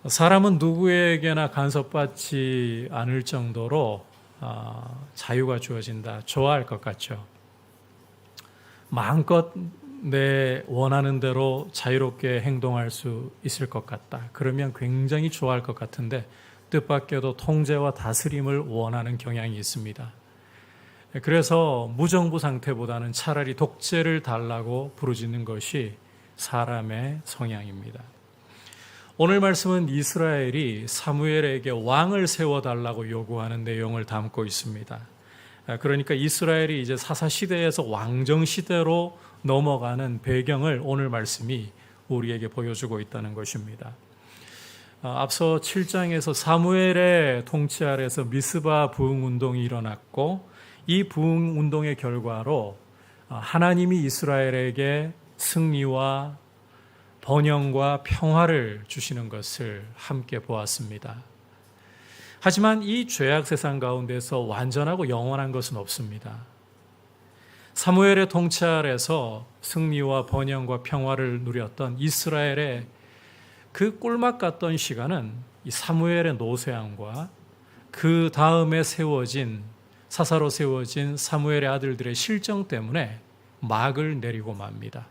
사람은 누구에게나 간섭받지 않을 정도로 자유가 주어진다. 좋아할 것 같죠. 마음껏 내 원하는 대로 자유롭게 행동할 수 있을 것 같다. 그러면 굉장히 좋아할 것 같은데 뜻밖에도 통제와 다스림을 원하는 경향이 있습니다. 그래서 무정부 상태보다는 차라리 독재를 달라고 부르짖는 것이 사람의 성향입니다. 오늘 말씀은 이스라엘이 사무엘에게 왕을 세워달라고 요구하는 내용을 담고 있습니다. 그러니까 이스라엘이 이제 사사시대에서 왕정시대로 넘어가는 배경을 오늘 말씀이 우리에게 보여주고 있다는 것입니다. 앞서 7장에서 사무엘의 통치 아래서 미스바 부흥운동이 일어났고 이 부흥운동의 결과로 하나님이 이스라엘에게 승리와 번영과 평화를 주시는 것을 함께 보았습니다. 하지만 이 죄악 세상 가운데서 완전하고 영원한 것은 없습니다. 사무엘의 통치 아래서 승리와 번영과 평화를 누렸던 이스라엘의 그 꿀맛 같던 시간은 이 사무엘의 노쇠함과 그 다음에 사사로 세워진 사무엘의 아들들의 실정 때문에 막을 내리고 맙니다.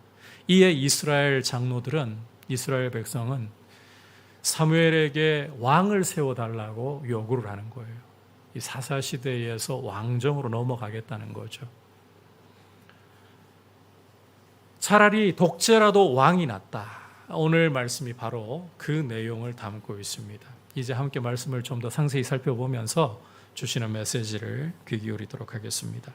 이에 이스라엘 장로들은, 이스라엘 백성은 사무엘에게 왕을 세워달라고 요구를 하는 거예요. 이 사사시대에서 왕정으로 넘어가겠다는 거죠. 차라리 독재라도 왕이 낫다. 오늘 말씀이 바로 그 내용을 담고 있습니다. 이제 함께 말씀을 좀 더 상세히 살펴보면서 주시는 메시지를 귀 기울이도록 하겠습니다.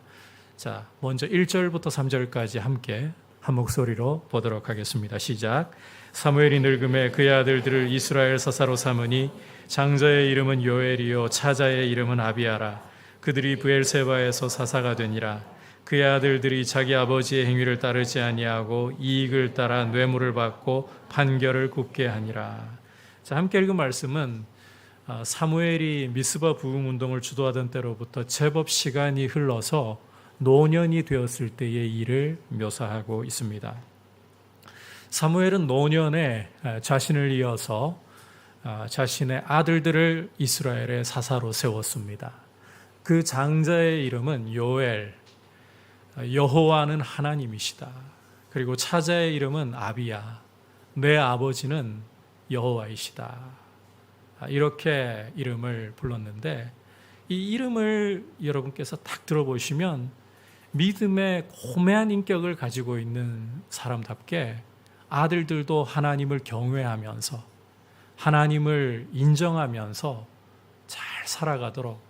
자, 먼저 1절부터 3절까지 함께 한 목소리로 보도록 하겠습니다. 시작. 사무엘이 늙음에 그의 아들들을 이스라엘 사사로 삼으니 장자의 이름은 요엘이요 차자의 이름은 아비아라. 그들이 브엘세바에서 사사가 되니라. 그의 아들들이 자기 아버지의 행위를 따르지 아니하고 이익을 따라 뇌물을 받고 판결을 굽게 하니라. 자, 함께 읽은 말씀은 사무엘이 미스바 부흥운동을 주도하던 때로부터 제법 시간이 흘러서 노년이 되었을 때의 일을 묘사하고 있습니다. 사무엘은 노년에 자신을 이어서 자신의 아들들을 이스라엘의 사사로 세웠습니다. 그 장자의 이름은 요엘, 여호와는 하나님이시다. 그리고 차자의 이름은 아비야, 내 아버지는 여호와이시다. 이렇게 이름을 불렀는데 이 이름을 여러분께서 딱 들어보시면 믿음의 고매한 인격을 가지고 있는 사람답게 아들들도 하나님을 경외하면서 하나님을 인정하면서 잘 살아가도록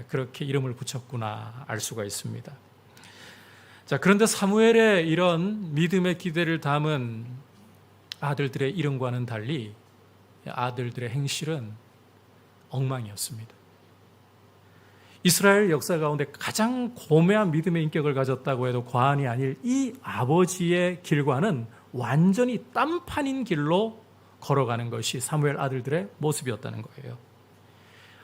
그렇게 이름을 붙였구나 알 수가 있습니다. 자, 그런데 사무엘의 이런 믿음의 기대를 담은 아들들의 이름과는 달리 아들들의 행실은 엉망이었습니다. 이스라엘 역사 가운데 가장 고매한 믿음의 인격을 가졌다고 해도 과언이 아닐 이 아버지의 길과는 완전히 딴판인 길로 걸어가는 것이 사무엘 아들들의 모습이었다는 거예요.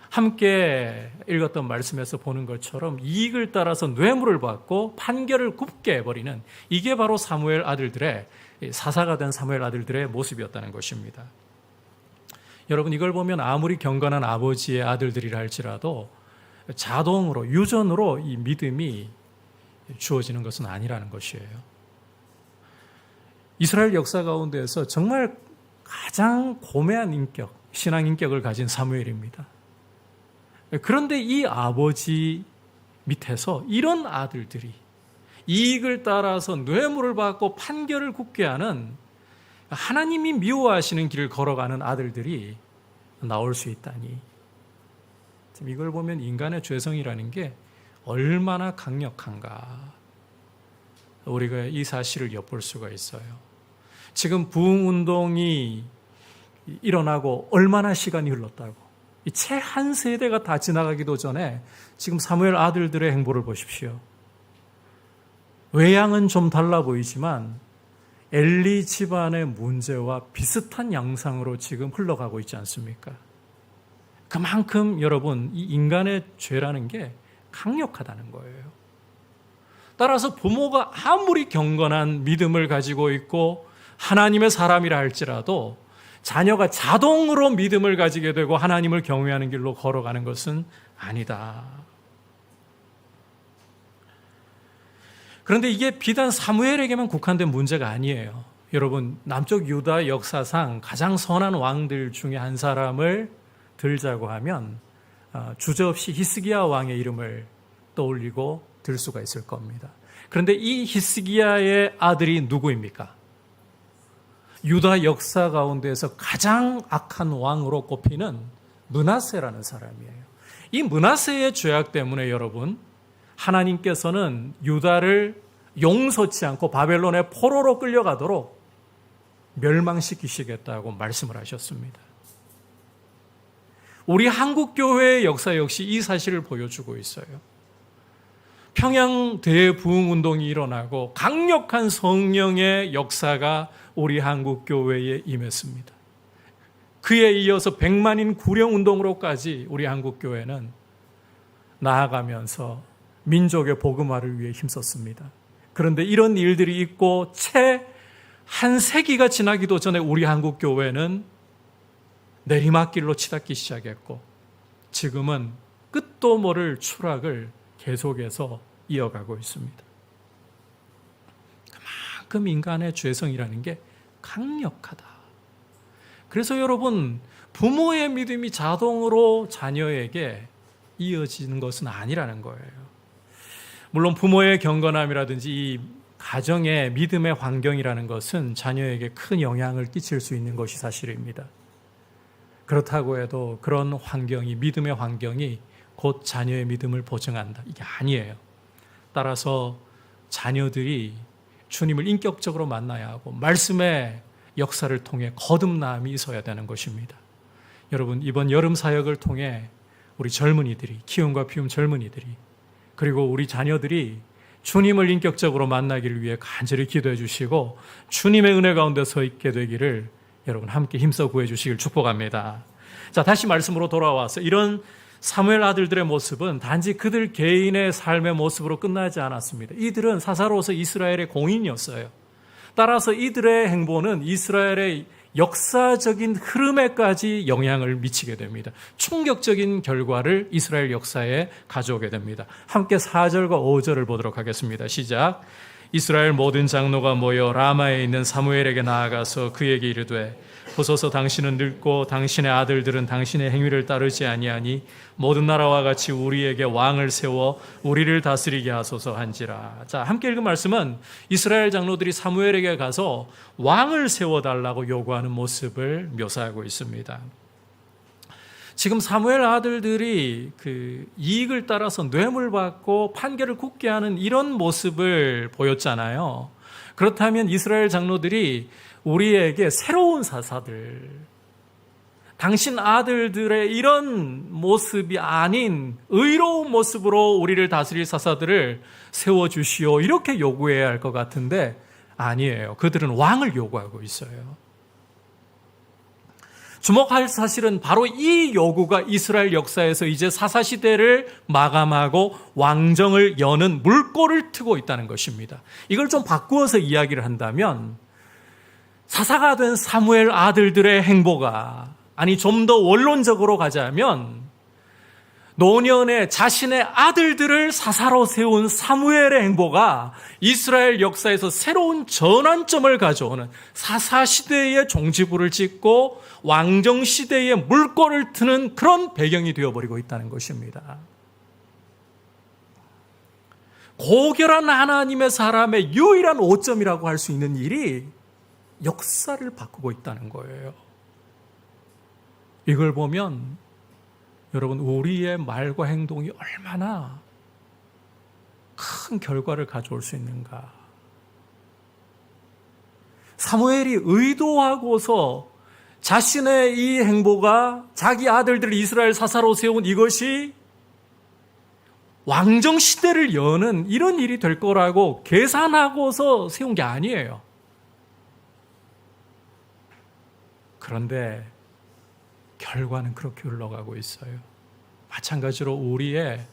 함께 읽었던 말씀에서 보는 것처럼 이익을 따라서 뇌물을 받고 판결을 굽게 해버리는 이게 바로 사무엘 아들들의 사사가 된 사무엘 아들들의 모습이었다는 것입니다. 여러분, 이걸 보면 아무리 경건한 아버지의 아들들이라 할지라도 자동으로 유전으로 이 믿음이 주어지는 것은 아니라는 것이에요. 이스라엘 역사 가운데에서 정말 가장 고매한 인격, 신앙 인격을 가진 사무엘입니다. 그런데 이 아버지 밑에서 이런 아들들이 이익을 따라서 뇌물을 받고 판결을 굽게 하는 하나님이 미워하시는 길을 걸어가는 아들들이 나올 수 있다니. 이걸 보면 인간의 죄성이라는 게 얼마나 강력한가 우리가 이 사실을 엿볼 수가 있어요. 지금 부흥운동이 일어나고 얼마나 시간이 흘렀다고. 채 한 세대가 다 지나가기도 전에 지금 사무엘 아들들의 행보를 보십시오. 외양은 좀 달라 보이지만 엘리 집안의 문제와 비슷한 양상으로 지금 흘러가고 있지 않습니까? 그만큼 여러분 이 인간의 죄라는 게 강력하다는 거예요. 따라서 부모가 아무리 경건한 믿음을 가지고 있고 하나님의 사람이라 할지라도 자녀가 자동으로 믿음을 가지게 되고 하나님을 경외하는 길로 걸어가는 것은 아니다. 그런데 이게 비단 사무엘에게만 국한된 문제가 아니에요. 여러분, 남쪽 유다 역사상 가장 선한 왕들 중에 한 사람을 들자고 하면 주저없이 히스기야 왕의 이름을 떠올리고 들 수가 있을 겁니다. 그런데 이 히스기야의 아들이 누구입니까? 유다 역사 가운데서 가장 악한 왕으로 꼽히는 므낫세라는 사람이에요. 이 므낫세의 죄악 때문에 여러분, 하나님께서는 유다를 용서치 않고 바벨론의 포로로 끌려가도록 멸망시키시겠다고 말씀을 하셨습니다. 우리 한국교회의 역사 역시 이 사실을 보여주고 있어요. 평양 대부흥운동이 일어나고 강력한 성령의 역사가 우리 한국교회에 임했습니다. 그에 이어서 100만인 구령운동으로까지 우리 한국교회는 나아가면서 민족의 복음화를 위해 힘썼습니다. 그런데 이런 일들이 있고 채 한 세기가 지나기도 전에 우리 한국교회는 내리막길로 치닫기 시작했고 지금은 끝도 모를 추락을 계속해서 이어가고 있습니다. 그만큼 인간의 죄성이라는 게 강력하다. 그래서 여러분, 부모의 믿음이 자동으로 자녀에게 이어지는 것은 아니라는 거예요. 물론 부모의 경건함이라든지 이 가정의 믿음의 환경이라는 것은 자녀에게 큰 영향을 끼칠 수 있는 것이 사실입니다. 그렇다고 해도 그런 환경이, 믿음의 환경이 곧 자녀의 믿음을 보증한다, 이게 아니에요. 따라서 자녀들이 주님을 인격적으로 만나야 하고 말씀의 역사를 통해 거듭남이 있어야 되는 것입니다. 여러분, 이번 여름 사역을 통해 우리 젊은이들이, 키움과 피움 젊은이들이, 그리고 우리 자녀들이 주님을 인격적으로 만나기를 위해 간절히 기도해 주시고 주님의 은혜 가운데 서 있게 되기를 여러분 함께 힘써 구해 주시길 축복합니다. 자, 다시 말씀으로 돌아와서 이런 사무엘 아들들의 모습은 단지 그들 개인의 삶의 모습으로 끝나지 않았습니다. 이들은 사사로서 이스라엘의 공인이었어요. 따라서 이들의 행보는 이스라엘의 역사적인 흐름에까지 영향을 미치게 됩니다. 충격적인 결과를 이스라엘 역사에 가져오게 됩니다. 함께 4절과 5절을 보도록 하겠습니다. 시작. 이스라엘 모든 장로가 모여 라마에 있는 사무엘에게 나아가서 그에게 이르되 보소서 당신은 늙고 당신의 아들들은 당신의 행위를 따르지 아니하니 모든 나라와 같이 우리에게 왕을 세워 우리를 다스리게 하소서 한지라. 자, 함께 읽은 말씀은 이스라엘 장로들이 사무엘에게 가서 왕을 세워달라고 요구하는 모습을 묘사하고 있습니다. 지금 사무엘 아들들이 그 이익을 따라서 뇌물 받고 판결을 굳게 하는 이런 모습을 보였잖아요. 그렇다면 이스라엘 장로들이 우리에게 새로운 사사들, 당신 아들들의 이런 모습이 아닌 의로운 모습으로 우리를 다스릴 사사들을 세워주시오, 이렇게 요구해야 할 것 같은데 아니에요. 그들은 왕을 요구하고 있어요. 주목할 사실은 바로 이 요구가 이스라엘 역사에서 이제 사사시대를 마감하고 왕정을 여는 물꼬를 트고 있다는 것입니다. 이걸 좀 바꾸어서 이야기를 한다면 사사가 된 사무엘 아들들의 행보가, 아니 좀 더 원론적으로 가자면 노년에 자신의 아들들을 사사로 세운 사무엘의 행보가 이스라엘 역사에서 새로운 전환점을 가져오는 사사시대의 종지부를 찍고 왕정시대의 물꼬를 트는 그런 배경이 되어버리고 있다는 것입니다. 고결한 하나님의 사람의 유일한 오점이라고 할 수 있는 일이 역사를 바꾸고 있다는 거예요. 이걸 보면 여러분, 우리의 말과 행동이 얼마나 큰 결과를 가져올 수 있는가. 사무엘이 의도하고서 자신의 이 행보가 자기 아들들을 이스라엘 사사로 세운 이것이 왕정시대를 여는 이런 일이 될 거라고 계산하고서 세운 게 아니에요. 그런데 결과는 그렇게 흘러가고 있어요. 마찬가지로 우리의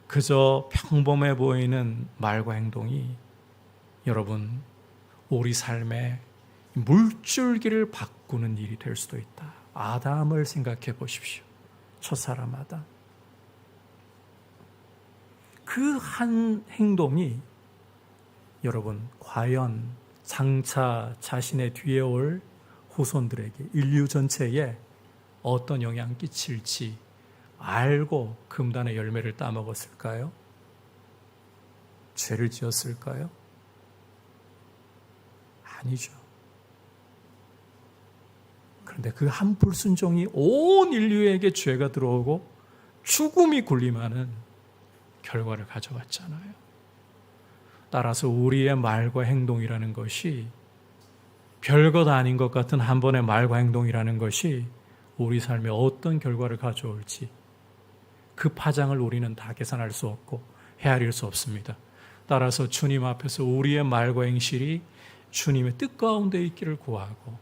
그저 평범해 보이는 말과 행동이 여러분, 우리 삶의 물줄기를 바꾸는 바꾸는 일이 될 수도 있다. 아담을 생각해 보십시오. 첫사람 아담. 그 한 행동이 여러분 과연 장차 자신의 뒤에 올 후손들에게, 인류 전체에 어떤 영향 끼칠지 알고 금단의 열매를 따먹었을까요? 죄를 지었을까요? 아니죠. 그런데 그 한 불순종이 온 인류에게 죄가 들어오고 죽음이 군림하는 결과를 가져왔잖아요. 따라서 우리의 말과 행동이라는 것이 별것 아닌 것 같은 한 번의 말과 행동이라는 것이 우리 삶에 어떤 결과를 가져올지 그 파장을 우리는 다 계산할 수 없고 헤아릴 수 없습니다. 따라서 주님 앞에서 우리의 말과 행실이 주님의 뜻 가운데 있기를 구하고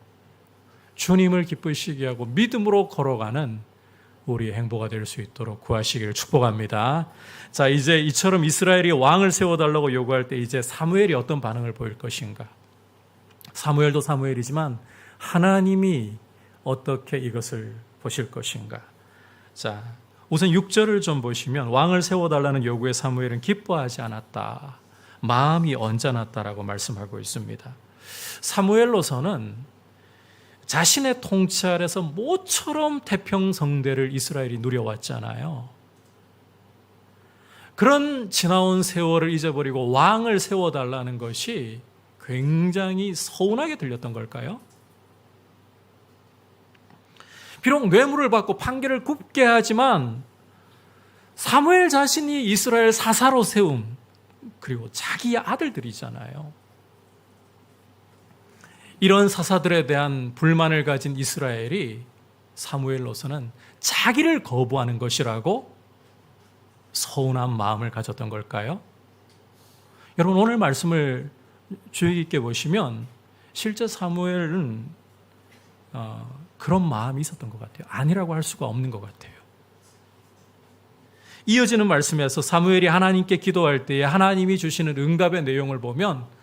주님을 기쁘시게 하고 믿음으로 걸어가는 우리의 행보가 될 수 있도록 구하시기를 축복합니다. 자, 이제 이처럼 이스라엘이 왕을 세워달라고 요구할 때 이제 사무엘이 어떤 반응을 보일 것인가? 사무엘도 사무엘이지만 하나님이 어떻게 이것을 보실 것인가? 자, 우선 6절을 좀 보시면 왕을 세워달라는 요구에 사무엘은 기뻐하지 않았다. 마음이 언짢았다라고 말씀하고 있습니다. 사무엘로서는 자신의 통치 아래서 모처럼 태평성대를 이스라엘이 누려왔잖아요. 그런 지나온 세월을 잊어버리고 왕을 세워달라는 것이 굉장히 서운하게 들렸던 걸까요? 비록 뇌물을 받고 판결을 굽게 하지만 사무엘 자신이 이스라엘 사사로 세움, 그리고 자기 아들들이잖아요. 이런 사사들에 대한 불만을 가진 이스라엘이 사무엘로서는 자기를 거부하는 것이라고 서운한 마음을 가졌던 걸까요? 여러분, 오늘 말씀을 주의 깊게 보시면 실제 사무엘은 그런 마음이 있었던 것 같아요. 아니라고 할 수가 없는 것 같아요. 이어지는 말씀에서 사무엘이 하나님께 기도할 때에 하나님이 주시는 응답의 내용을 보면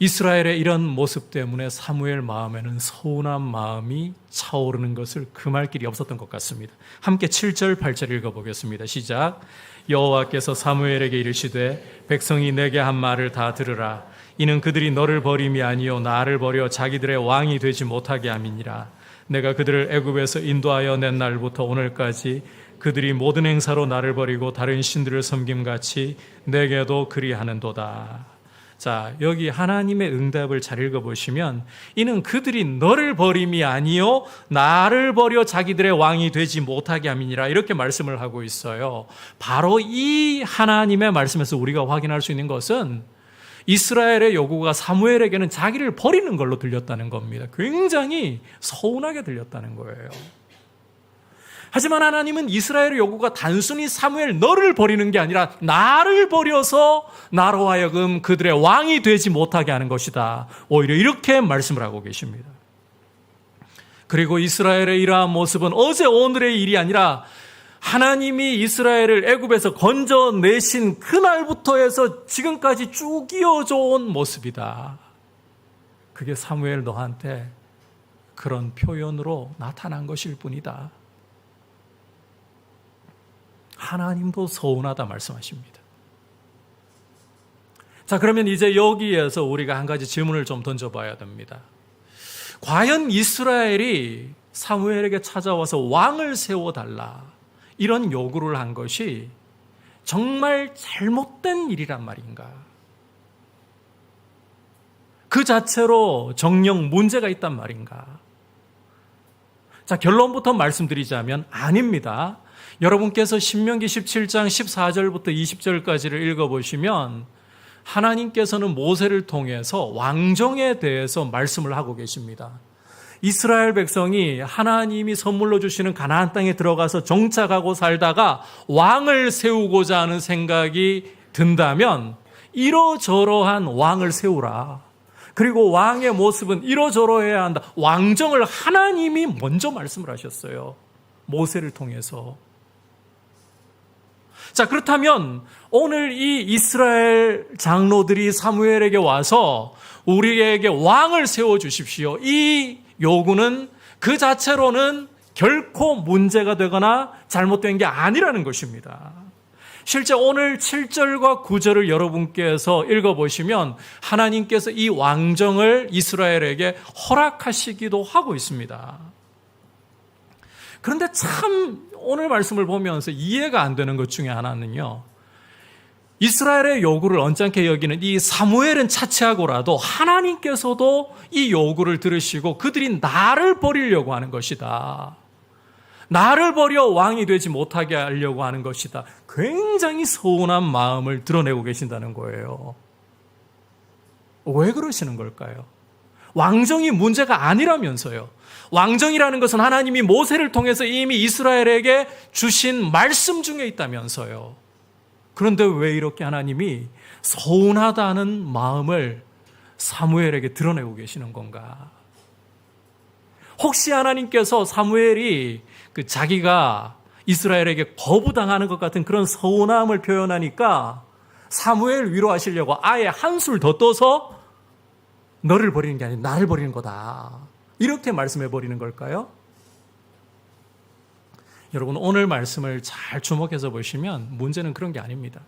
이스라엘의 이런 모습 때문에 사무엘 마음에는 서운한 마음이 차오르는 것을 금할 길이 없었던 것 같습니다. 함께 7절, 8절 읽어보겠습니다. 시작. 여호와께서 사무엘에게 이르시되 백성이 내게 한 말을 다 들으라. 이는 그들이 너를 버림이 아니요 나를 버려 자기들의 왕이 되지 못하게 함이니라. 내가 그들을 애굽에서 인도하여 낸 날부터 오늘까지 그들이 모든 행사로 나를 버리고 다른 신들을 섬김같이 내게도 그리하는도다. 자, 여기 하나님의 응답을 잘 읽어보시면 이는 그들이 너를 버림이 아니요 나를 버려 자기들의 왕이 되지 못하게 함이니라, 이렇게 말씀을 하고 있어요. 바로 이 하나님의 말씀에서 우리가 확인할 수 있는 것은 이스라엘의 요구가 사무엘에게는 자기를 버리는 걸로 들렸다는 겁니다. 굉장히 서운하게 들렸다는 거예요. 하지만 하나님은 이스라엘의 요구가 단순히 사무엘 너를 버리는 게 아니라 나를 버려서 나로 하여금 그들의 왕이 되지 못하게 하는 것이다. 오히려 이렇게 말씀을 하고 계십니다. 그리고 이스라엘의 이러한 모습은 어제 오늘의 일이 아니라 하나님이 이스라엘을 애굽에서 건져내신 그날부터 해서 지금까지 쭉 이어져 온 모습이다. 그게 사무엘 너한테 그런 표현으로 나타난 것일 뿐이다. 하나님도 서운하다 말씀하십니다. 자, 그러면 이제 여기에서 우리가 한 가지 질문을 좀 던져봐야 됩니다. 과연 이스라엘이 사무엘에게 찾아와서 왕을 세워달라, 이런 요구를 한 것이 정말 잘못된 일이란 말인가? 그 자체로 정령 문제가 있단 말인가? 자, 결론부터 말씀드리자면 아닙니다. 여러분께서 신명기 17장 14절부터 20절까지를 읽어보시면 하나님께서는 모세를 통해서 왕정에 대해서 말씀을 하고 계십니다. 이스라엘 백성이 하나님이 선물로 주시는 가나안 땅에 들어가서 정착하고 살다가 왕을 세우고자 하는 생각이 든다면 이러저러한 왕을 세우라. 그리고 왕의 모습은 이러저러해야 한다. 왕정을 하나님이 먼저 말씀을 하셨어요. 모세를 통해서. 자, 그렇다면 오늘 이 이스라엘 장로들이 사무엘에게 와서 우리에게 왕을 세워주십시오, 이 요구는 그 자체로는 결코 문제가 되거나 잘못된 게 아니라는 것입니다. 실제 오늘 7절과 9절을 여러분께서 읽어보시면 하나님께서 이 왕정을 이스라엘에게 허락하시기도 하고 있습니다. 그런데 참 오늘 말씀을 보면서 이해가 안 되는 것 중에 하나는요, 이스라엘의 요구를 언짢게 여기는 이 사무엘은 차치하고라도 하나님께서도 이 요구를 들으시고 그들이 나를 버리려고 하는 것이다, 나를 버려 왕이 되지 못하게 하려고 하는 것이다, 굉장히 서운한 마음을 드러내고 계신다는 거예요. 왜 그러시는 걸까요? 왕정이 문제가 아니라면서요. 왕정이라는 것은 하나님이 모세를 통해서 이미 이스라엘에게 주신 말씀 중에 있다면서요. 그런데 왜 이렇게 하나님이 서운하다는 마음을 사무엘에게 드러내고 계시는 건가? 혹시 하나님께서 사무엘이 자기가 이스라엘에게 거부당하는 것 같은 그런 서운함을 표현하니까 사무엘 위로하시려고 아예 한술 더 떠서 너를 버리는 게 아니라 나를 버리는 거다, 이렇게 말씀해 버리는 걸까요? 여러분, 오늘 말씀을 잘 주목해서 보시면 문제는 그런 게 아닙니다.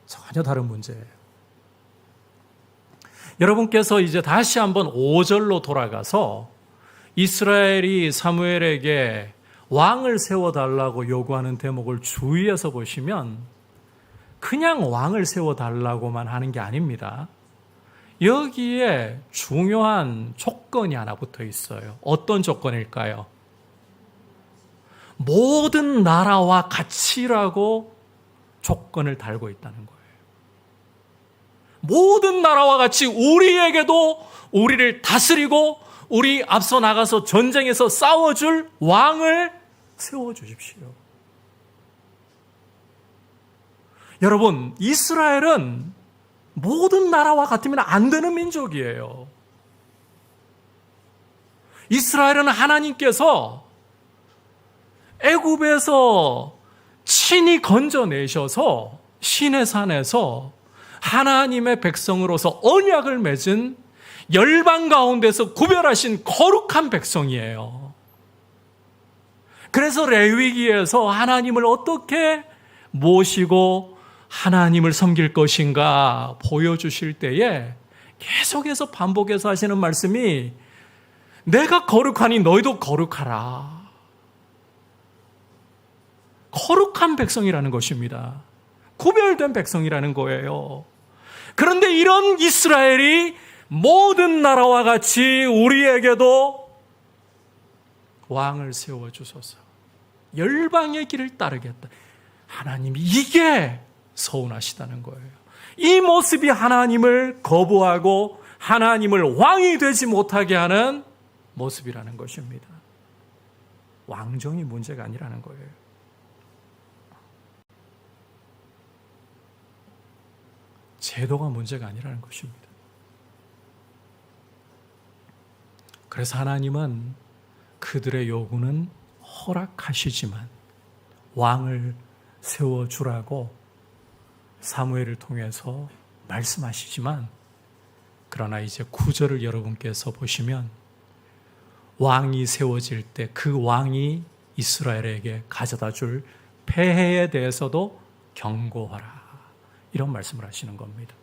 전혀 다른 문제예요. 여러분께서 이제 다시 한번 5절로 돌아가서 이스라엘이 사무엘에게 왕을 세워달라고 요구하는 대목을 주의해서 보시면 그냥 왕을 세워달라고만 하는 게 아닙니다. 여기에 중요한 조건이 하나 붙어 있어요. 어떤 조건일까요? 모든 나라와 같이라고 조건을 달고 있다는 거예요. 모든 나라와 같이 우리에게도 우리를 다스리고 우리 앞서 나가서 전쟁에서 싸워줄 왕을 세워주십시오. 여러분, 이스라엘은 모든 나라와 같으면 안 되는 민족이에요. 이스라엘은 하나님께서 애굽에서 친히 건져내셔서 시내산에서 하나님의 백성으로서 언약을 맺은 열방 가운데서 구별하신 거룩한 백성이에요. 그래서 레위기에서 하나님을 어떻게 모시고 하나님을 섬길 것인가 보여주실 때에 계속해서 반복해서 하시는 말씀이 내가 거룩하니 너희도 거룩하라. 거룩한 백성이라는 것입니다. 구별된 백성이라는 거예요. 그런데 이런 이스라엘이 모든 나라와 같이 우리에게도 왕을 세워주소서, 열방의 길을 따르겠다. 하나님이 이게 서운하시다는 거예요. 이 모습이 하나님을 거부하고 하나님을 왕이 되지 못하게 하는 모습이라는 것입니다. 왕정이 문제가 아니라는 거예요. 제도가 문제가 아니라는 것입니다. 그래서 하나님은 그들의 요구는 허락하시지만 왕을 세워주라고 사무엘을 통해서 말씀하시지만, 그러나 이제 9절을 여러분께서 보시면 왕이 세워질 때 그 왕이 이스라엘에게 가져다 줄 폐해에 대해서도 경고하라, 이런 말씀을 하시는 겁니다.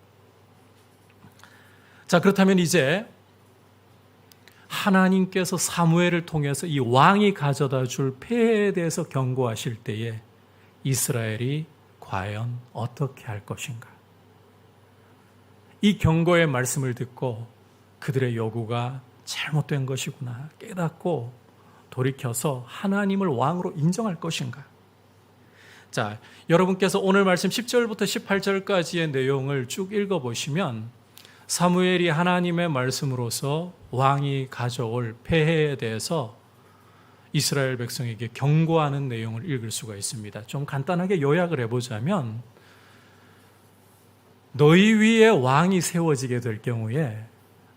자, 그렇다면 이제 하나님께서 사무엘을 통해서 이 왕이 가져다 줄 폐해에 대해서 경고하실 때에 이스라엘이 과연 어떻게 할 것인가? 이 경고의 말씀을 듣고 그들의 요구가 잘못된 것이구나 깨닫고 돌이켜서 하나님을 왕으로 인정할 것인가? 자, 여러분께서 오늘 말씀 10절부터 18절까지의 내용을 쭉 읽어보시면 사무엘이 하나님의 말씀으로서 왕이 가져올 폐해에 대해서 이스라엘 백성에게 경고하는 내용을 읽을 수가 있습니다. 좀 간단하게 요약을 해보자면, 너희 위에 왕이 세워지게 될 경우에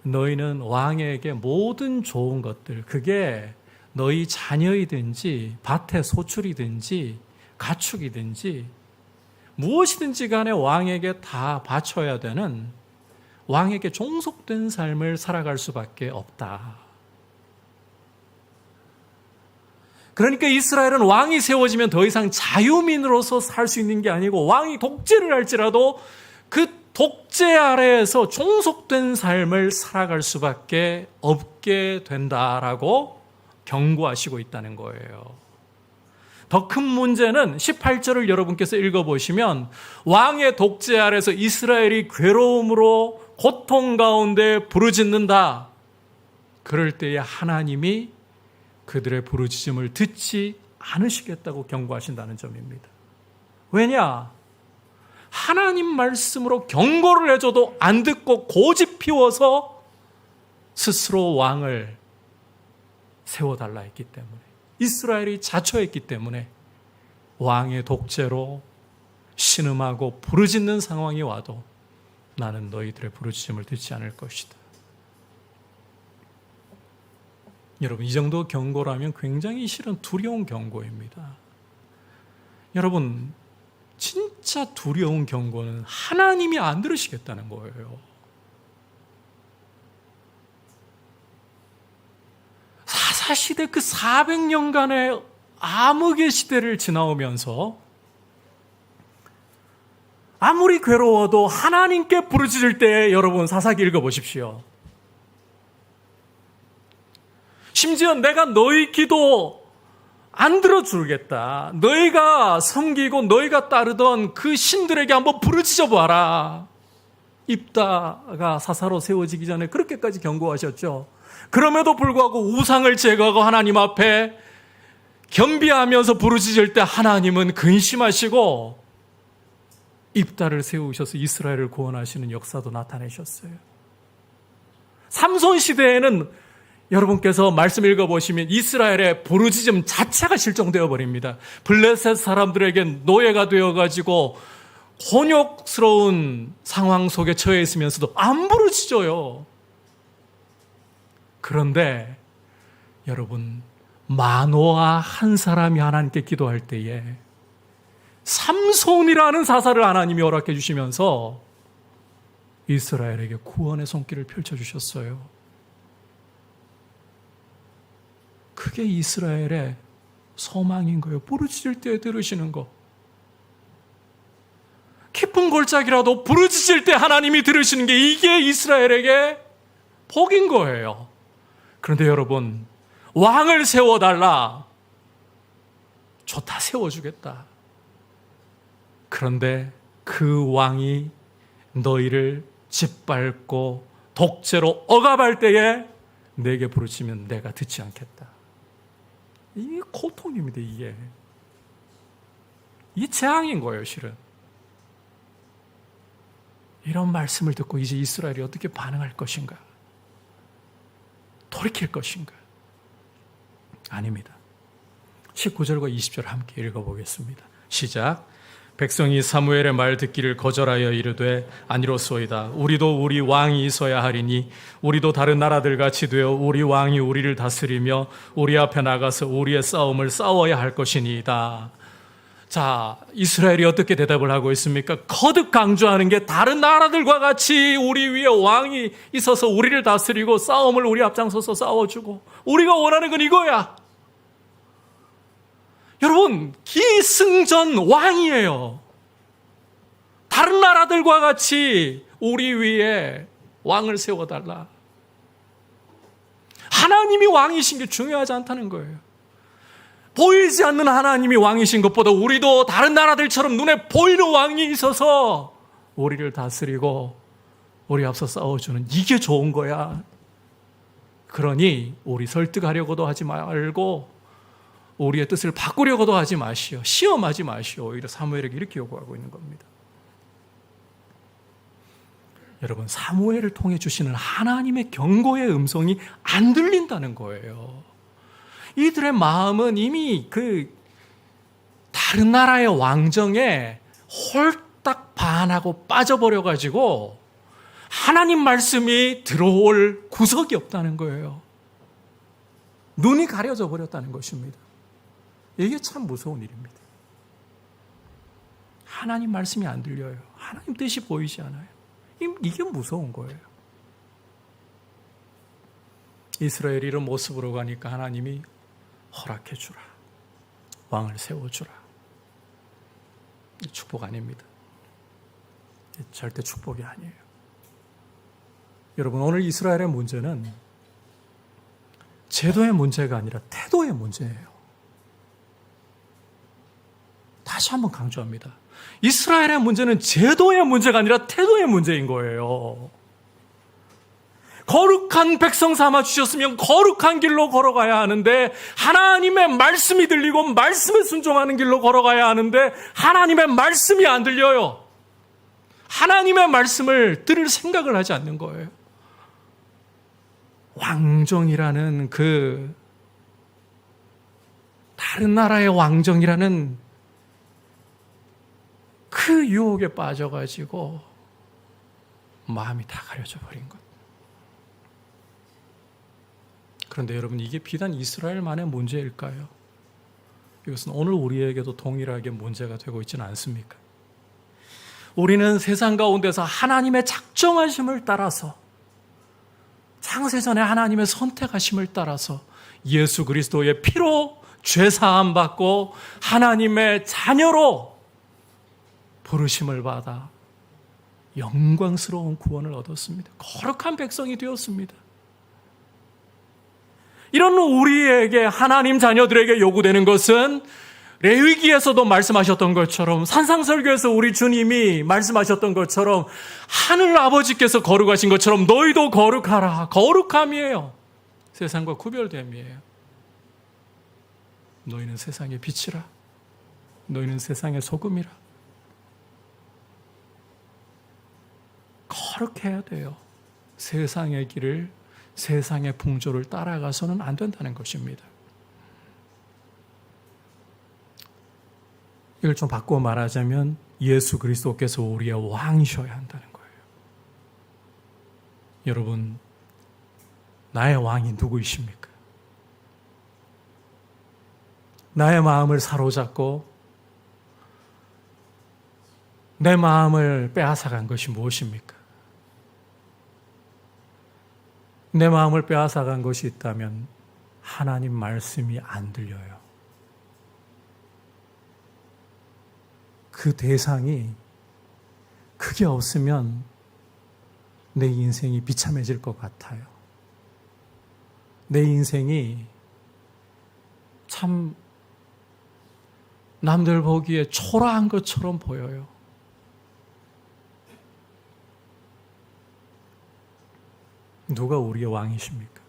너희는 왕에게 모든 좋은 것들, 그게 너희 자녀이든지 밭의 소출이든지 가축이든지 무엇이든지 간에 왕에게 다 바쳐야 되는, 왕에게 종속된 삶을 살아갈 수밖에 없다. 그러니까 이스라엘은 왕이 세워지면 더 이상 자유민으로서 살 수 있는 게 아니고, 왕이 독재를 할지라도 그 독재 아래에서 종속된 삶을 살아갈 수밖에 없게 된다라고 경고하시고 있다는 거예요. 더 큰 문제는 18절을 여러분께서 읽어보시면, 왕의 독재 아래서 이스라엘이 괴로움으로 고통 가운데 부르짖는다. 그럴 때에 하나님이 그들의 부르짖음을 듣지 않으시겠다고 경고하신다는 점입니다. 왜냐? 하나님 말씀으로 경고를 해줘도 안 듣고 고집 피워서 스스로 왕을 세워달라 했기 때문에, 이스라엘이 자초했기 때문에 왕의 독재로 신음하고 부르짖는 상황이 와도 나는 너희들의 부르짖음을 듣지 않을 것이다. 여러분, 이 정도 경고라면 굉장히 실은 두려운 경고입니다. 여러분, 진짜 두려운 경고는 하나님이 안 들으시겠다는 거예요. 사사시대 그 400년간의 암흑의 시대를 지나오면서 아무리 괴로워도 하나님께 부르짖을 때, 여러분 사사기 읽어보십시오. 심지어 내가 너희 기도 안 들어주겠다. 너희가 섬기고 너희가 따르던 그 신들에게 한번 부르짖어 봐라. 입다가 사사로 세워지기 전에 그렇게까지 경고하셨죠. 그럼에도 불구하고 우상을 제거하고 하나님 앞에 겸비하면서 부르짖을 때 하나님은 근심하시고 입다를 세우셔서 이스라엘을 구원하시는 역사도 나타내셨어요. 삼손 시대에는 여러분께서 말씀 읽어보시면 이스라엘의 부르짖음 자체가 실종되어 버립니다. 블레셋 사람들에게 노예가 되어가지고 곤욕스러운 상황 속에 처해 있으면서도 안 부르짖어요. 그런데 여러분, 마노아 한 사람이 하나님께 기도할 때에 삼손이라는 사사를 하나님이 허락해 주시면서 이스라엘에게 구원의 손길을 펼쳐주셨어요. 그게 이스라엘의 소망인 거예요. 부르짖을 때 들으시는 거. 깊은 골짜기라도 부르짖을 때 하나님이 들으시는 게, 이게 이스라엘에게 복인 거예요. 그런데 여러분, 왕을 세워달라. 좋다, 세워주겠다. 그런데 그 왕이 너희를 짓밟고 독재로 억압할 때에 내게 부르짖으면 내가 듣지 않겠다. 이게 고통입니다. 이게 재앙인 거예요, 실은. 이런 말씀을 듣고 이제 이스라엘이 어떻게 반응할 것인가? 돌이킬 것인가? 아닙니다. 19절과 20절 함께 읽어보겠습니다. 시작. 백성이 사무엘의 말 듣기를 거절하여 이르되 아니로소이다. 우리도 우리 왕이 있어야 하리니 우리도 다른 나라들 같이 되어 우리 왕이 우리를 다스리며 우리 앞에 나가서 우리의 싸움을 싸워야 할 것이니이다. 자, 이스라엘이 어떻게 대답을 하고 있습니까? 거듭 강조하는 게, 다른 나라들과 같이 우리 위에 왕이 있어서 우리를 다스리고 싸움을 우리 앞장서서 싸워주고, 우리가 원하는 건 이거야. 여러분, 기승전 왕이에요. 다른 나라들과 같이 우리 위에 왕을 세워달라. 하나님이 왕이신 게 중요하지 않다는 거예요. 보이지 않는 하나님이 왕이신 것보다 우리도 다른 나라들처럼 눈에 보이는 왕이 있어서 우리를 다스리고 우리 앞서 싸워주는, 이게 좋은 거야. 그러니 우리 설득하려고도 하지 말고 우리의 뜻을 바꾸려고도 하지 마시오. 시험하지 마시오. 오히려 사무엘에게 이렇게 요구하고 있는 겁니다. 여러분, 사무엘을 통해 주시는 하나님의 경고의 음성이 안 들린다는 거예요. 이들의 마음은 이미 그 다른 나라의 왕정에 홀딱 반하고 빠져버려가지고 하나님 말씀이 들어올 구석이 없다는 거예요. 눈이 가려져 버렸다는 것입니다. 이게 참 무서운 일입니다. 하나님 말씀이 안 들려요. 하나님 뜻이 보이지 않아요. 이게 무서운 거예요. 이스라엘이 이런 모습으로 가니까 하나님이 허락해 주라. 왕을 세워주라. 축복 아닙니다. 절대 축복이 아니에요. 여러분, 오늘 이스라엘의 문제는 제도의 문제가 아니라 태도의 문제예요. 다시 한번 강조합니다. 이스라엘의 문제는 제도의 문제가 아니라 태도의 문제인 거예요. 거룩한 백성 삼아주셨으면 거룩한 길로 걸어가야 하는데, 하나님의 말씀이 들리고 말씀에 순종하는 길로 걸어가야 하는데 하나님의 말씀이 안 들려요. 하나님의 말씀을 들을 생각을 하지 않는 거예요. 왕정이라는 다른 나라의 왕정이라는 그 유혹에 빠져가지고 마음이 다 가려져 버린 것. 그런데 여러분, 이게 비단 이스라엘만의 문제일까요? 이것은 오늘 우리에게도 동일하게 문제가 되고 있지는 않습니까? 우리는 세상 가운데서 하나님의 작정하심을 따라서, 창세전에 하나님의 선택하심을 따라서 예수 그리스도의 피로 죄사함 받고 하나님의 자녀로 부르심을 받아 영광스러운 구원을 얻었습니다. 거룩한 백성이 되었습니다. 이런 우리에게, 하나님 자녀들에게 요구되는 것은 레위기에서도 말씀하셨던 것처럼, 산상설교에서 우리 주님이 말씀하셨던 것처럼, 하늘 아버지께서 거룩하신 것처럼 너희도 거룩하라. 거룩함이에요. 세상과 구별됨이에요. 너희는 세상의 빛이라. 너희는 세상의 소금이라. 거룩해야 돼요. 세상의 길을, 세상의 풍조를 따라가서는 안 된다는 것입니다. 이걸 좀 바꿔 말하자면 예수 그리스도께서 우리의 왕이셔야 한다는 거예요. 여러분, 나의 왕이 누구이십니까? 나의 마음을 사로잡고 내 마음을 빼앗아간 것이 무엇입니까? 내 마음을 빼앗아간 것이 있다면 하나님 말씀이 안 들려요. 그 대상이 그게 없으면 내 인생이 비참해질 것 같아요. 내 인생이 참 남들 보기에 초라한 것처럼 보여요. 누가 우리의 왕이십니까?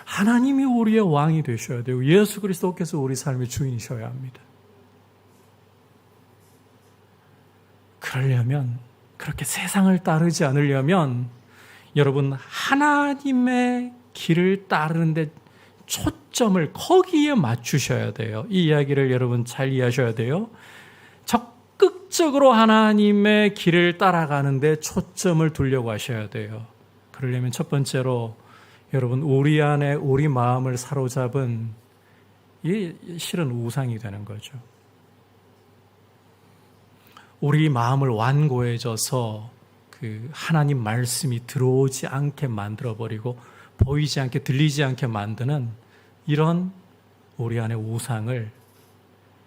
하나님이 우리의 왕이 되셔야 돼요. 예수 그리스도께서 우리 삶의 주인이셔야 합니다. 그러려면, 그렇게 세상을 따르지 않으려면 여러분, 하나님의 길을 따르는데 초점을 거기에 맞추셔야 돼요. 이 이야기를 여러분 잘 이해하셔야 돼요. 적극적으로 하나님의 길을 따라가는데 초점을 두려고 하셔야 돼요. 그러려면 첫 번째로 여러분, 우리 안에 우리 마음을 사로잡은 이 실은 우상이 되는 거죠. 우리 마음을 완고해져서 그 하나님 말씀이 들어오지 않게 만들어버리고 보이지 않게 들리지 않게 만드는 이런 우리 안의 우상을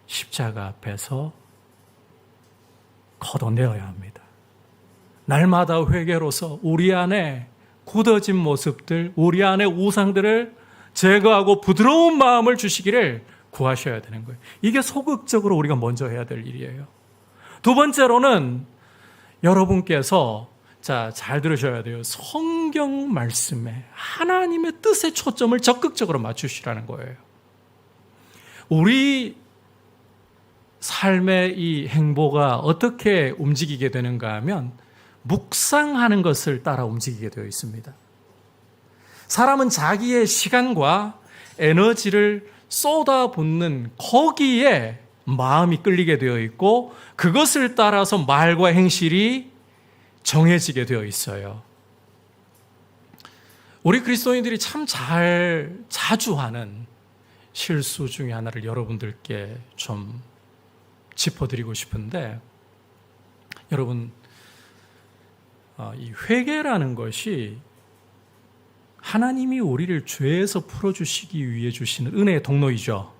십자가 앞에서 걷어내어야 합니다. 날마다 회개로서 우리 안에 굳어진 모습들, 우리 안의 우상들을 제거하고 부드러운 마음을 주시기를 구하셔야 되는 거예요. 이게 소극적으로 우리가 먼저 해야 될 일이에요. 두 번째로는 여러분께서 잘 들으셔야 돼요. 성경 말씀에 하나님의 뜻에 초점을 적극적으로 맞추시라는 거예요. 우리 삶의 이 행보가 어떻게 움직이게 되는가 하면 묵상하는 것을 따라 움직이게 되어 있습니다. 사람은 자기의 시간과 에너지를 쏟아붓는 거기에 마음이 끌리게 되어 있고 그것을 따라서 말과 행실이 정해지게 되어 있어요. 우리 그리스도인들이 참 자주 하는 실수 중에 하나를 여러분들께 좀 짚어드리고 싶은데, 여러분, 이 회개라는 것이 하나님이 우리를 죄에서 풀어주시기 위해 주시는 은혜의 통로이죠.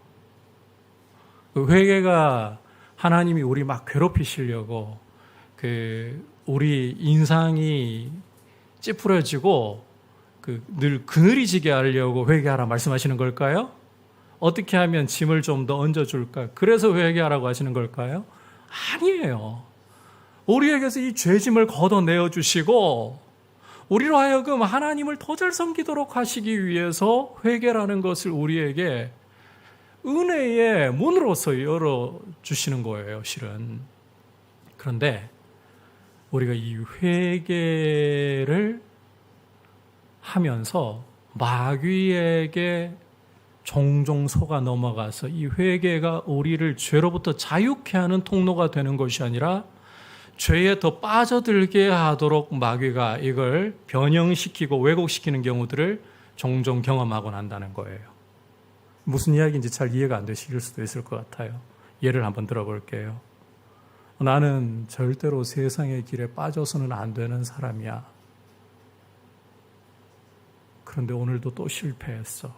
그 회개가 하나님이 우리 막 괴롭히시려고 우리 인상이 찌푸려지고 늘 그늘이 지게 하려고 회개하라 말씀하시는 걸까요? 어떻게 하면 짐을 좀 더 얹어줄까? 그래서 회개하라고 하시는 걸까요? 아니에요. 우리에게서 이 죄짐을 걷어내어 주시고 우리로 하여금 하나님을 더 잘 섬기도록 하시기 위해서 회개라는 것을 우리에게 은혜의 문으로서 열어주시는 거예요, 실은. 그런데 우리가 이 회개를 하면서 마귀에게 종종 속아 넘어가서 이 회개가 우리를 죄로부터 자유케 하는 통로가 되는 것이 아니라 죄에 더 빠져들게 하도록 마귀가 이걸 변형시키고 왜곡시키는 경우들을 종종 경험하곤 한다는 거예요. 무슨 이야기인지 잘 이해가 안 되실 수도 있을 것 같아요. 예를 한번 들어볼게요. 나는 절대로 세상의 길에 빠져서는 안 되는 사람이야. 그런데 오늘도 또 실패했어.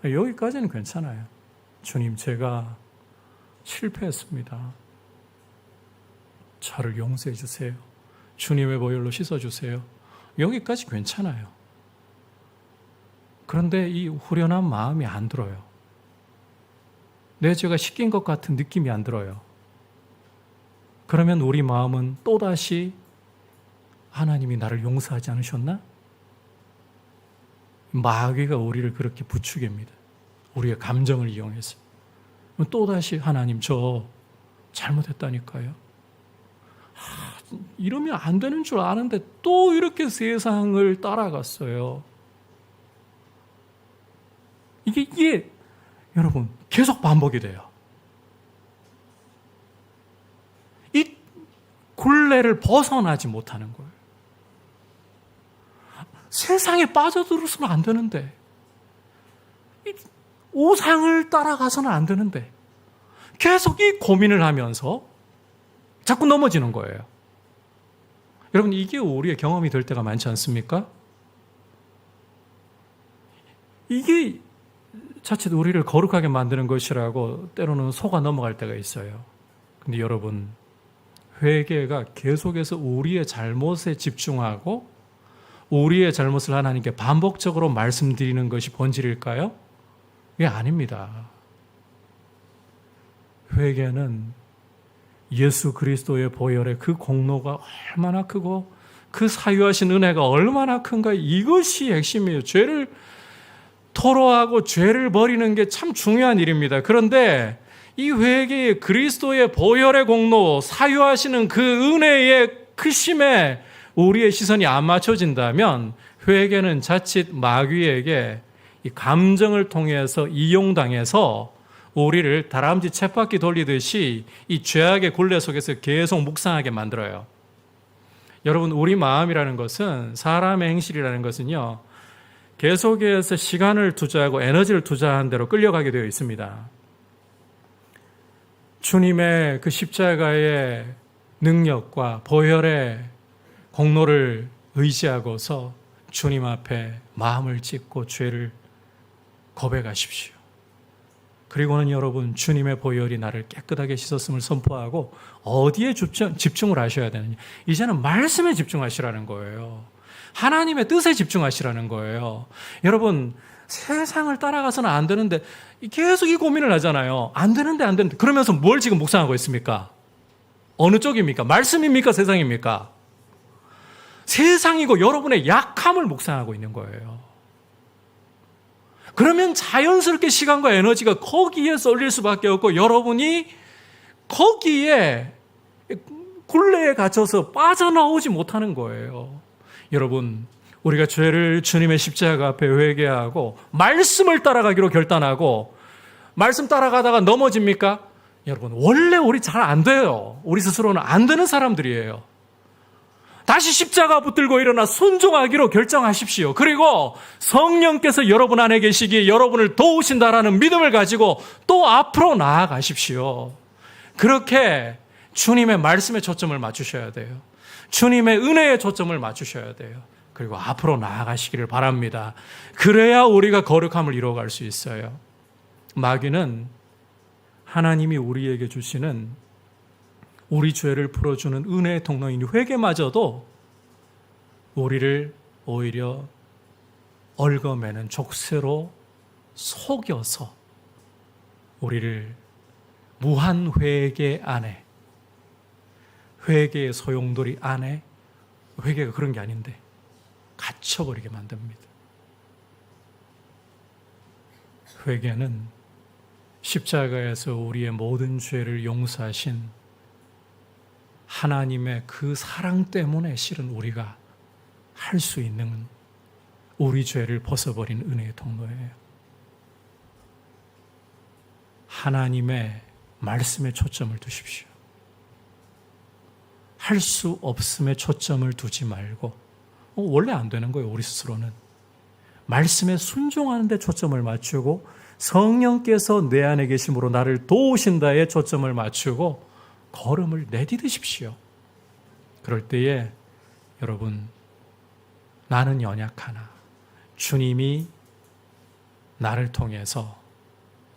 여기까지는 괜찮아요. 주님, 제가 실패했습니다. 저를 용서해 주세요. 주님의 보혈로 씻어주세요. 여기까지 괜찮아요. 그런데 이 후련한 마음이 안 들어요. 내 죄가 씻긴 것 같은 느낌이 안 들어요. 그러면 우리 마음은 또다시 하나님이 나를 용서하지 않으셨나? 마귀가 우리를 그렇게 부추깁니다. 우리의 감정을 이용해서. 또다시 하나님, 저 잘못했다니까요. 이러면 안 되는 줄 아는데 또 이렇게 세상을 따라갔어요. 이게 여러분 계속 반복이 돼요. 이 굴레를 벗어나지 못하는 거예요. 세상에 빠져들어서는 안 되는데, 우상을 따라가서는 안 되는데 계속 이 고민을 하면서 자꾸 넘어지는 거예요. 여러분, 이게 우리의 경험이 될 때가 많지 않습니까? 이게 자칫 우리를 거룩하게 만드는 것이라고 때로는 속아 넘어갈 때가 있어요. 근데 여러분, 회개가 계속해서 우리의 잘못에 집중하고 우리의 잘못을 하나님께 반복적으로 말씀드리는 것이 본질일까요? 이게 아닙니다. 회개는 예수 그리스도의 보혈의 그 공로가 얼마나 크고 그 사유하신 은혜가 얼마나 큰가, 이것이 핵심이에요. 죄를 토로하고 죄를 버리는 게 참 중요한 일입니다. 그런데 이 회개의 그리스도의 보혈의 공로, 사유하시는 그 은혜의 크심에 우리의 시선이 안 맞춰진다면 회개는 자칫 마귀에게 이 감정을 통해서 이용당해서 우리를 다람쥐 쳇바퀴 돌리듯이 이 죄악의 굴레 속에서 계속 묵상하게 만들어요. 여러분, 우리 마음이라는 것은, 사람의 행실이라는 것은요, 계속해서 시간을 투자하고 에너지를 투자한 대로 끌려가게 되어 있습니다. 주님의 그 십자가의 능력과 보혈의 공로를 의지하고서 주님 앞에 마음을 찢고 죄를 고백하십시오. 그리고는 여러분, 주님의 보혈이 나를 깨끗하게 씻었음을 선포하고 어디에 집중을 하셔야 되느냐? 이제는 말씀에 집중하시라는 거예요. 하나님의 뜻에 집중하시라는 거예요. 여러분, 세상을 따라가서는 안 되는데 계속 이 고민을 하잖아요. 안 되는데. 그러면서 뭘 지금 묵상하고 있습니까? 어느 쪽입니까? 말씀입니까? 세상입니까? 세상이고 여러분의 약함을 묵상하고 있는 거예요. 그러면 자연스럽게 시간과 에너지가 거기에 쏠릴 수밖에 없고 여러분이 거기에 굴레에 갇혀서 빠져나오지 못하는 거예요. 여러분, 우리가 죄를 주님의 십자가 앞에 회개하고 말씀을 따라가기로 결단하고 말씀 따라가다가 넘어집니까? 여러분, 원래 우리 잘 안 돼요. 우리 스스로는 안 되는 사람들이에요. 다시 십자가 붙들고 일어나 순종하기로 결정하십시오. 그리고 성령께서 여러분 안에 계시기에 여러분을 도우신다라는 믿음을 가지고 또 앞으로 나아가십시오. 그렇게 주님의 말씀에 초점을 맞추셔야 돼요. 주님의 은혜에 초점을 맞추셔야 돼요. 그리고 앞으로 나아가시기를 바랍니다. 그래야 우리가 거룩함을 이루어갈 수 있어요. 마귀는 하나님이 우리에게 주시는 우리 죄를 풀어주는 은혜의 통로인 회개마저도 우리를 오히려 얽어매는 족쇄로 속여서 우리를 무한 회개 안에, 회개의 소용돌이 안에, 회개가 그런 게 아닌데 갇혀버리게 만듭니다. 회개는 십자가에서 우리의 모든 죄를 용서하신 하나님의 그 사랑 때문에 실은 우리가 할 수 있는 우리 죄를 벗어버린 은혜의 통로예요. 하나님의 말씀에 초점을 두십시오. 할 수 없음에 초점을 두지 말고, 원래 안 되는 거예요, 우리 스스로는. 말씀에 순종하는 데 초점을 맞추고 성령께서 내 안에 계심으로 나를 도우신다에 초점을 맞추고 걸음을 내디디십시오. 그럴 때에 여러분, 나는 연약하나 주님이 나를 통해서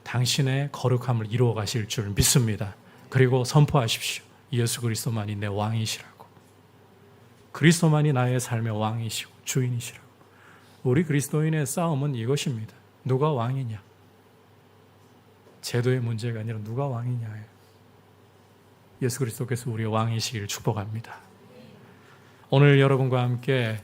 당신의 거룩함을 이루어 가실 줄 믿습니다. 그리고 선포하십시오. 예수 그리스도만이 내 왕이시라고. 그리스도만이 나의 삶의 왕이시고 주인이시라고. 우리 그리스도인의 싸움은 이것입니다. 누가 왕이냐? 제도의 문제가 아니라 누가 왕이냐예요. 예수 그리스도께서 우리의 왕이시기를 축복합니다. 오늘 여러분과 함께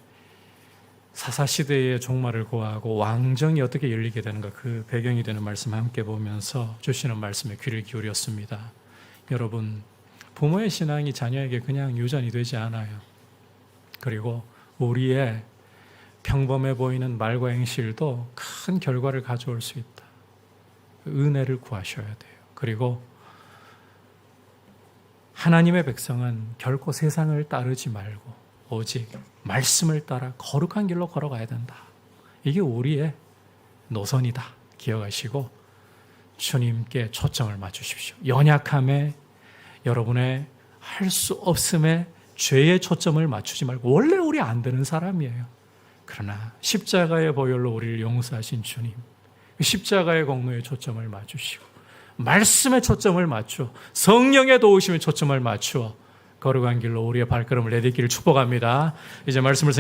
사사시대의 종말을 고하고 왕정이 어떻게 열리게 되는가, 그 배경이 되는 말씀 함께 보면서 주시는 말씀에 귀를 기울였습니다. 여러분, 부모의 신앙이 자녀에게 그냥 유전이 되지 않아요. 그리고 우리의 평범해 보이는 말과 행실도 큰 결과를 가져올 수 있다. 은혜를 구하셔야 돼요. 그리고 하나님의 백성은 결코 세상을 따르지 말고 오직 말씀을 따라 거룩한 길로 걸어가야 된다. 이게 우리의 노선이다. 기억하시고 주님께 초점을 맞추십시오. 연약함에, 여러분의 할 수 없음에 죄에 초점을 맞추지 말고, 원래 우리 안 되는 사람이에요. 그러나 십자가의 보혈로 우리를 용서하신 주님, 십자가의 공로에 초점을 맞추시고 말씀에 초점을 맞추어 성령의 도우심에 초점을 맞추어 거룩한 길로 우리의 발걸음을 내딛기를 축복합니다. 이제 말씀을